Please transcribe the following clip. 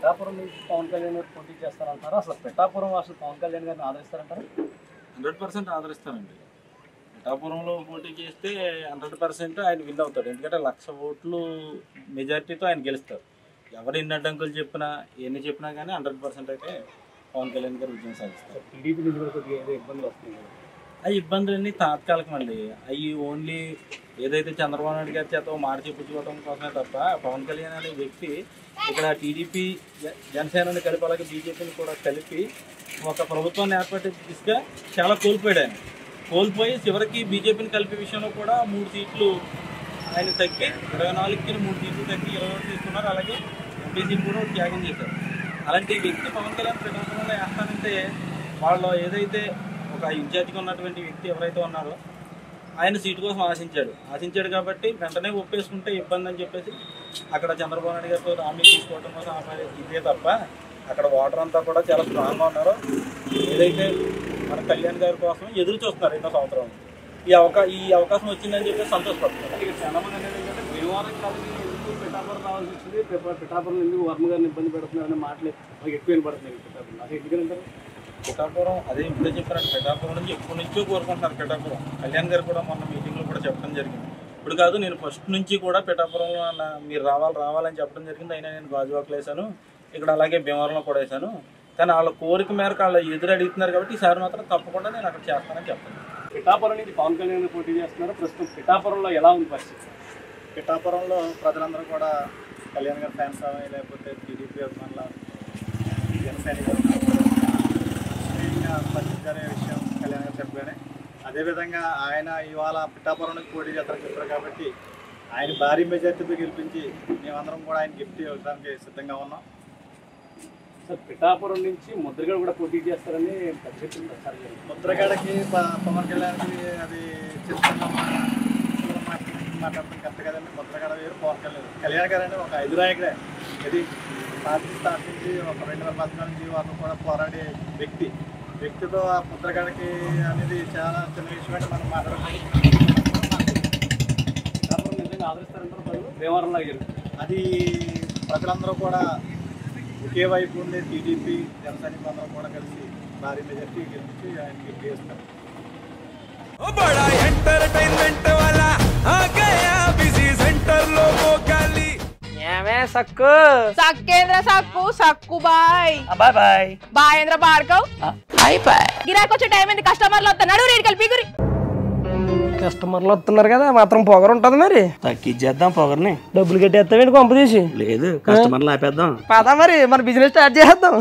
పిఠాపురం నుంచి పవన్ కళ్యాణ్ గారు పోటీ చేస్తారంటారా? అసలు పిఠాపురం అసలు పవన్ కళ్యాణ్ గారిని ఆదరిస్తారంటారా? 100% ఆదరిస్తానండి. పిఠాపురంలో పోటీ చేస్తే 100% ఆయన విన్ అవుతాడు. ఎందుకంటే 1,00,000 ఓట్లు మెజార్టీతో ఆయన గెలుస్తారు. ఎవరు ఎన్ని అడ్డంకులు చెప్పినా ఎన్ని చెప్పినా కానీ 100% అయితే పవన్ కళ్యాణ్ గారు విజయం సాధిస్తారు. టీడీపీ నుంచి కూడా కొద్దిగా ఏదో ఇబ్బందులు వస్తున్నాయి. ఆ ఇబ్బందులన్నీ తాత్కాలికం అండి. అవి ఓన్లీ ఏదైతే చంద్రబాబు నాయుడు గారి చేత మాట చెప్పుకోవడం కోసమే తప్ప పవన్ కళ్యాణ్ అనే వ్యక్తి ఇక్కడ టీడీపీ జనసేనని కలిపి అలాగే బీజేపీని కూడా కలిపి ఒక ప్రభుత్వాన్ని ఏర్పాటు దిశగా చాలా కోల్పోయాడు. ఆయన కోల్పోయి చివరికి బీజేపీని కలిపే విషయంలో కూడా 3 సీట్లు ఆయన తగ్గి 24కి 3 సీట్లు తగ్గి 21 తీసుకున్నారు. అలాగే ఎంపీ సీట్ కూడా త్యాగం చేశారు. అలాంటి వ్యక్తి పవన్ కళ్యాణ్ పిఠాపురంలో వేస్తానంటే వాళ్ళు ఏదైతే ఒక ఇన్ఛార్జిగా ఉన్నటువంటి వ్యక్తి ఎవరైతే ఉన్నారో ఆయన సీటు కోసం ఆశించాడు కాబట్టి వెంటనే ఒప్పేసుకుంటే ఇబ్బంది అని చెప్పేసి అక్కడ చంద్రబాబు నాయుడు గారితో హామీ తీసుకోవడం కోసం ఇదే తప్ప అక్కడ ఓటర్ అంతా కూడా చాలా స్ట్రాంగ్గా ఉన్నారు. ఏదైతే మన కళ్యాణ్ గారి కోసం ఎదురు చూస్తున్నారు 2వ సంవత్సరం ఈ అవకాశం వచ్చిందని చెప్పి సంతోషపడుతున్నారు. ఇక్కడ చాలా మంది అనేది ఏంటంటే భీమవరం కాదు ఎందుకు పిఠాపురం రావాల్సి వచ్చింది, పిఠాపురం ఎందుకు వర్మ గారిని ఇబ్బంది పెడుతున్నారనే మాటలు మాకు ఎక్కువ వినపడుతున్నాయి. పిఠాపురం అది ఎందుకంటారు? పిఠాపురం అదే ఇప్పుడే చెప్పారంటే పిఠాపురం నుంచి ఎప్పటి నుంచో కోరుకుంటున్నారు. పిఠాపురం కళ్యాణ్ గారు కూడా మొన్న మీటింగ్లో కూడా చెప్పడం జరిగింది. ఇప్పుడు కాదు, నేను ఫస్ట్ నుంచి కూడా పిఠాపురంలో మీరు రావాలని చెప్పడం జరిగింది. అయినా నేను గాజువాకలు వేసాను, ఇక్కడ అలాగే భీమవరంలో కూడా వేసాను. కానీ వాళ్ళ కోరిక మేరకు వాళ్ళు ఎదురు అడుగుతున్నారు కాబట్టి ఈసారి మాత్రం తప్పకుండా నేను అక్కడ చేస్తానని చెప్తాను. పిఠాపురం నుంచి పవన్ కళ్యాణ్ పోటీ చేస్తున్నారు. ప్రస్తుతం పిఠాపురంలో ఎలా ఉంది పరిస్థితి? పిఠాపురంలో ప్రజలందరూ కూడా కళ్యాణ్ గారి ఫ్యాన్స్ అవి లేకపోతే టీడీపీ అభిమానుల జనసైనికులు స్పందించే విషయం కళ్యాణ్ గారు చెప్పగానే అదేవిధంగా ఆయన ఇవాళ పిఠాపురం నుంచి పోటీ చేస్తారని చెప్పారు కాబట్టి ఆయన భారీ మెజార్టీతో గెలిపించి మేమందరం కూడా ఆయన గిఫ్ట్ ఇవ్వడానికి సిద్ధంగా ఉన్నాం. సార్ పిఠాపురం నుంచి ముద్రగడ కూడా పోటీ చేస్తారని ముద్రగడకి పవన్ కళ్యాణ్కి అది చెప్తున్నాం మాట్లాడటం కరెక్ట్ కదండి. ముద్రగడ వేరు, పవన్ కళ్యాణ్ గారు అని ఒక ఐదురాయకుడే. ఇది పార్టీ స్థాపించి ఒక 2014 నుంచి వాళ్ళు కూడా పోరాడే వ్యక్తితో ఆ ముద్రగడకి అనేది చాలా చిన్న విషయం అంటే మనం మాట్లాడుతున్నాం. పిఠాపురం నిజంగా ఆదరిస్తారంటారు ప్రజలు? భీమవరంలో అది ప్రజలందరూ కూడా ఒకే వైపు ఉండే టీడీపీ జనసైనికులు అందరూ కూడా కలిసి భారీ మెజార్టీ గెలిపించి ఆయనకి చేస్తారు. సక్కు సక్కేంద్ర సక్కు సక్కు బాయ్ బాయ్ బాయ్ బాయేంద్ర భార్గవ్ బాయ్ బాయ్. గిరాకి వచ్చే టైం ఏంది? కస్టమర్లు వస్తున్నాడు, రేడికల్ పీగురి. కస్టమర్లు వస్తున్నారు కదా, మాత్రం పొగరు ఉంటది. మరి తగ్గించేద్దాం పొగర్ని. డబ్బులు కట్టేస్తామేంటి కొంప తీసి? లేదు, కస్టమర్లు ఆపేద్దాం. పదా మరి మన బిజినెస్ స్టార్ట్ చేద్దాం.